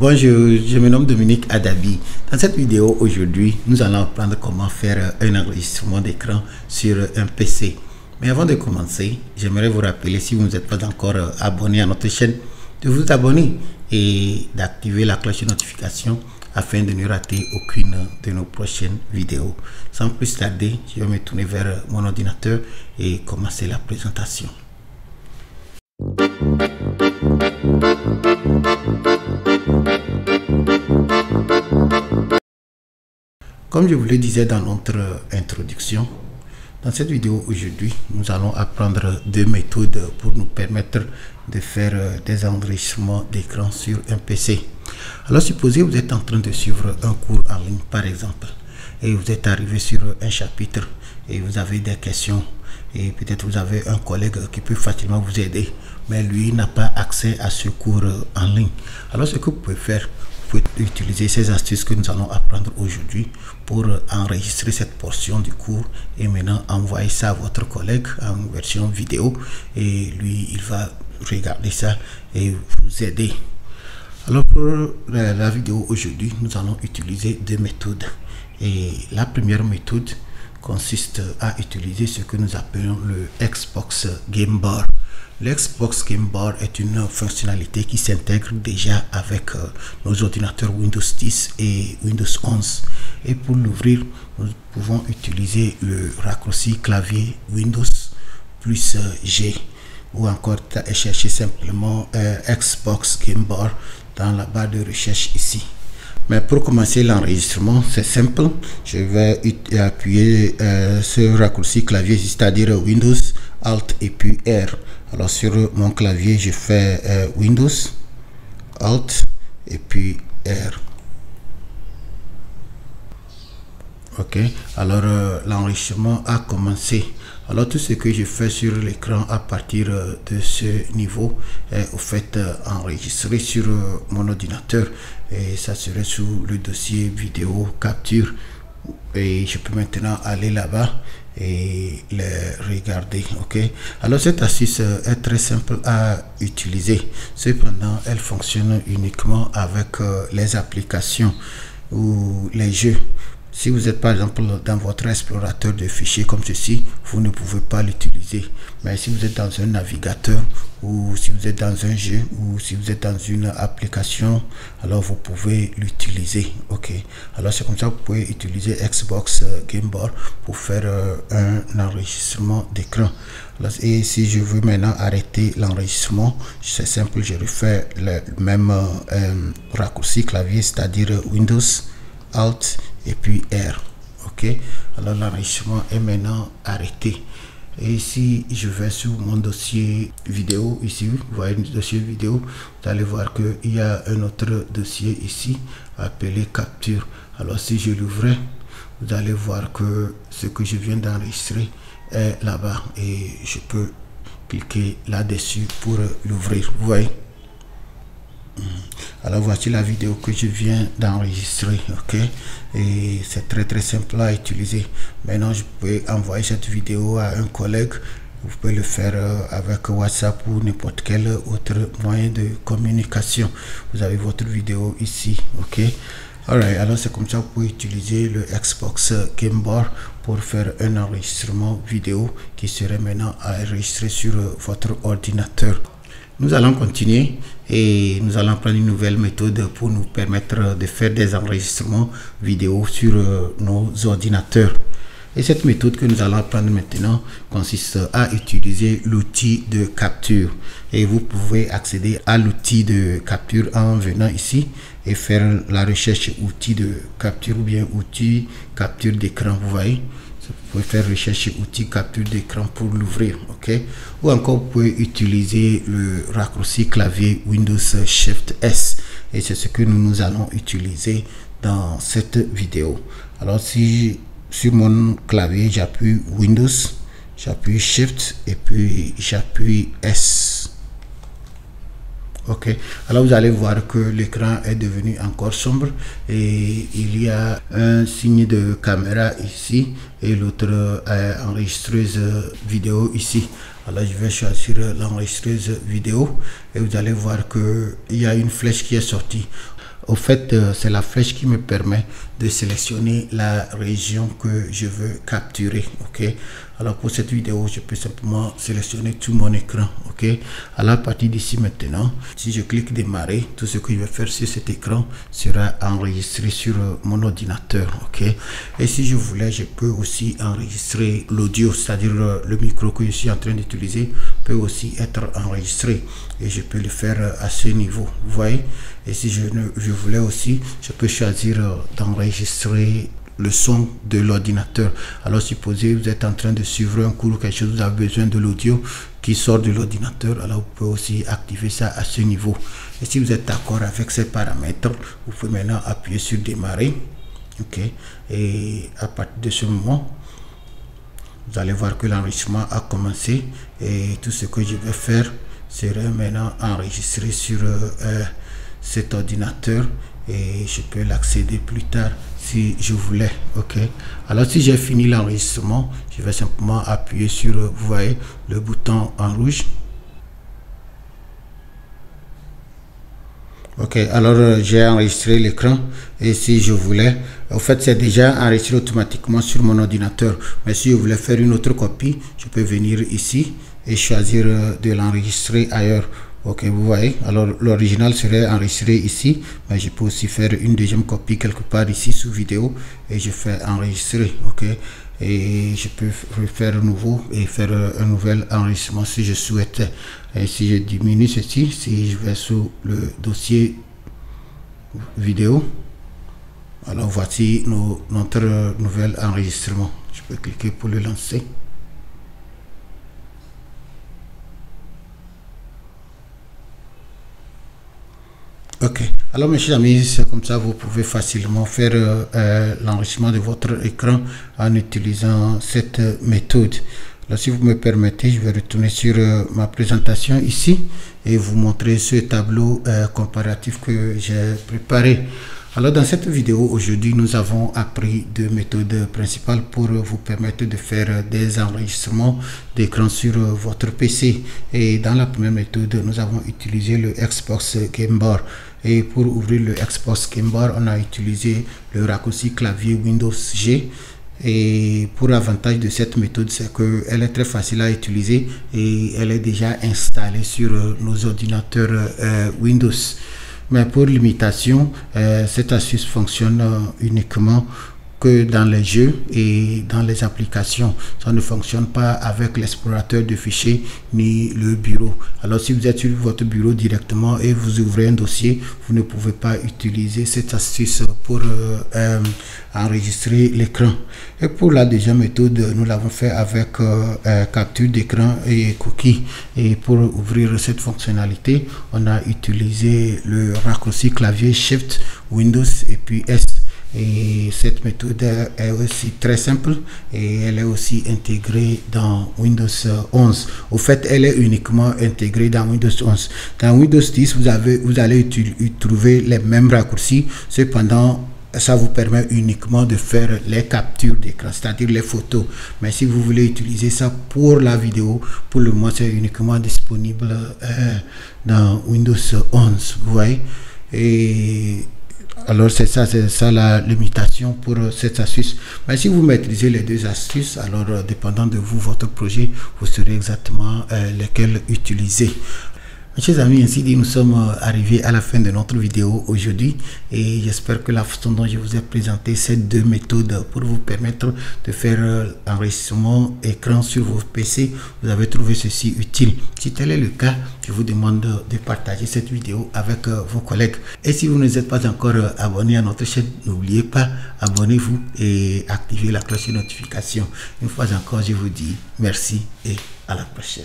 Bonjour, je me nomme Dominique Adabi. Dans cette vidéo aujourd'hui, nous allons apprendre comment faire un enregistrement d'écran sur un PC. Mais avant de commencer, j'aimerais vous rappeler, si vous n'êtes pas encore abonné à notre chaîne, de vous abonner et d'activer la cloche de notification afin de ne rater aucune de nos prochaines vidéos. Sans plus tarder, je vais me tourner vers mon ordinateur et commencer la présentation. Comme je vous le disais dans notre introduction, dans cette vidéo aujourd'hui, nous allons apprendre deux méthodes pour nous permettre de faire des enregistrements d'écran sur un PC. Alors supposez vous êtes en train de suivre un cours en ligne par exemple, et vous êtes arrivé sur un chapitre et vous avez des questions et peut-être vous avez un collègue qui peut facilement vous aider, mais lui n'a pas accès à ce cours en ligne. Alors ce que vous pouvez faire, vous pouvez utiliser ces astuces que nous allons apprendre aujourd'hui pour enregistrer cette portion du cours et maintenant envoyer ça à votre collègue en version vidéo et lui il va regarder ça et vous aider. Alors pour la vidéo aujourd'hui, nous allons utiliser deux méthodes et la première méthode consiste à utiliser ce que nous appelons le Xbox Game Bar. Le Xbox Game Bar est une fonctionnalité qui s'intègre déjà avec nos ordinateurs Windows 10 et Windows 11. Et pour l'ouvrir, nous pouvons utiliser le raccourci clavier Windows plus G ou encore chercher simplement Xbox Game Bar dans la barre de recherche ici. Mais pour commencer l'enregistrement, c'est simple. Je vais appuyer ce raccourci clavier, c'est-à-dire Windows, Alt et puis R. Alors sur mon clavier, je fais Windows, Alt et puis R. Ok, alors l'enregistrement a commencé. Alors tout ce que je fais sur l'écran à partir de ce niveau est au fait enregistré sur mon ordinateur et ça serait sous le dossier vidéo capture et je peux maintenant aller là-bas et les regarder. Ok, alors cette astuce est très simple à utiliser, cependant elle fonctionne uniquement avec les applications ou les jeux. Si vous êtes par exemple dans votre explorateur de fichiers comme ceci, vous ne pouvez pas l'utiliser. Mais si vous êtes dans un navigateur ou si vous êtes dans un jeu ou si vous êtes dans une application, alors vous pouvez l'utiliser. Ok, alors c'est comme ça que vous pouvez utiliser Xbox Game Bar pour faire un enregistrement d'écran. Et si je veux maintenant arrêter l'enregistrement, c'est simple, je refais le même raccourci clavier, c'est-à-dire Windows, Alt et puis R. Ok, alors l'enregistrement est maintenant arrêté. Et si je vais sur mon dossier vidéo ici, vous voyez le dossier vidéo, vous allez voir qu'il y a un autre dossier ici appelé capture. Alors si je l'ouvre, vous allez voir que ce que je viens d'enregistrer est là-bas et je peux cliquer là-dessus pour l'ouvrir. Vous voyez. Alors voici la vidéo que je viens d'enregistrer. Ok, et c'est très simple à utiliser. Maintenant je peux envoyer cette vidéo à un collègue. Vous pouvez le faire avec WhatsApp ou n'importe quel autre moyen de communication. Vous avez votre vidéo ici. Ok, alright, alors c'est comme ça que vous pouvez utiliser le Xbox Game Bar pour faire un enregistrement vidéo qui serait maintenant enregistré sur votre ordinateur. Nous allons continuer et nous allons prendre une nouvelle méthode pour nous permettre de faire des enregistrements vidéo sur nos ordinateurs. Et cette méthode que nous allons apprendre maintenant consiste à utiliser l'outil de capture. Et vous pouvez accéder à l'outil de capture en venant ici et faire la recherche outil de capture ou bien outil capture d'écran. Vous voyez, vous pouvez faire recherche outil capture d'écran pour l'ouvrir. Ok, ou encore vous pouvez utiliser le raccourci clavier Windows Shift S et c'est ce que nous allons utiliser dans cette vidéo. Alors si sur mon clavier j'appuie Windows, j'appuie Shift et puis j'appuie S. Ok, alors vous allez voir que l'écran est devenu encore sombre et il y a un signe de caméra ici et l'autre enregistreuse vidéo ici. Alors je vais choisir l'enregistreuse vidéo et vous allez voir que il y a une flèche qui est sortie. Au fait, c'est la flèche qui me permet de sélectionner la région que je veux capturer. Ok, alors pour cette vidéo, je peux simplement sélectionner tout mon écran. Ok, alors à partir d'ici maintenant, si je clique démarrer, tout ce que je vais faire sur cet écran sera enregistré sur mon ordinateur. Ok, et si je voulais, je peux aussi enregistrer l'audio, c'est-à-dire le micro que je suis en train d'utiliser peut aussi être enregistré, et je peux le faire à ce niveau, vous voyez. Et si je voulais aussi, je peux choisir d'enregistrer le son de l'ordinateur. Alors supposez vous êtes en train de suivre un cours ou quelque chose, vous avez besoin de l'audio qui sort de l'ordinateur, alors vous pouvez aussi activer ça à ce niveau. Et si vous êtes d'accord avec ces paramètres, vous pouvez maintenant appuyer sur démarrer. Ok, et à partir de ce moment, vous allez voir que l'enregistrement a commencé, et tout ce que je vais faire serait maintenant enregistré sur cet ordinateur, et je peux l'accéder plus tard si je voulais. Ok, alors si j'ai fini l'enregistrement, je vais simplement appuyer sur, vous voyez, le bouton en rouge. Ok, alors j'ai enregistré l'écran, et si je voulais, en fait c'est déjà enregistré automatiquement sur mon ordinateur, mais si je voulais faire une autre copie, je peux venir ici et choisir de l'enregistrer ailleurs. Ok, vous voyez, alors l'original serait enregistré ici, mais je peux aussi faire une deuxième copie quelque part ici sous vidéo, et je fais enregistrer. Ok, et je peux refaire un nouveau et faire un nouvel enregistrement si je souhaite. Et si je diminue ceci, si je vais sur le dossier vidéo, alors voici notre nouvel enregistrement. Je peux cliquer pour le lancer. Ok, alors mes chers amis, c'est comme ça vous pouvez facilement faire l'enregistrement de votre écran en utilisant cette méthode. Alors si vous me permettez, je vais retourner sur ma présentation ici et vous montrer ce tableau comparatif que j'ai préparé. Alors dans cette vidéo aujourd'hui, nous avons appris deux méthodes principales pour vous permettre de faire des enregistrements d'écran sur votre PC. Et dans la première méthode, nous avons utilisé le Xbox Game Bar. Et pour ouvrir le Xbox Game Bar, on a utilisé le raccourci clavier Windows G. Et pour l'avantage de cette méthode, c'est qu'elle est très facile à utiliser et elle est déjà installée sur nos ordinateurs Windows. Mais pour l'imitation, cette astuce fonctionne uniquement que dans les jeux et dans les applications. Ça ne fonctionne pas avec l'explorateur de fichiers ni le bureau. Alors si vous êtes sur votre bureau directement et vous ouvrez un dossier, vous ne pouvez pas utiliser cette astuce pour enregistrer l'écran. Et pour la deuxième méthode, nous l'avons fait avec capture d'écran et cookies. Et pour ouvrir cette fonctionnalité, on a utilisé le raccourci clavier Shift, Windows et puis S. Et cette méthode est aussi très simple et elle est aussi intégrée dans Windows 11. Au fait, elle est uniquement intégrée dans Windows 11. Dans Windows 10, vous allez trouver les mêmes raccourcis. Cependant, ça vous permet uniquement de faire les captures d'écran, c'est-à-dire les photos. Mais si vous voulez utiliser ça pour la vidéo, pour le moment, c'est uniquement disponible dans Windows 11. Vous voyez? Et alors c'est ça la limitation pour cette astuce. Mais si vous maîtrisez les deux astuces, alors dépendant de vous, votre projet, vous saurez exactement lesquels utiliser. Mes chers amis, ainsi dit, nous sommes arrivés à la fin de notre vidéo aujourd'hui et j'espère que la façon dont je vous ai présenté ces deux méthodes pour vous permettre de faire l'enregistrement écran sur vos PC, vous avez trouvé ceci utile. Si tel est le cas, je vous demande de partager cette vidéo avec vos collègues. Et si vous ne êtes pas encore abonné à notre chaîne, n'oubliez pas, abonnez-vous et activez la cloche de notification. Une fois encore, je vous dis merci et à la prochaine.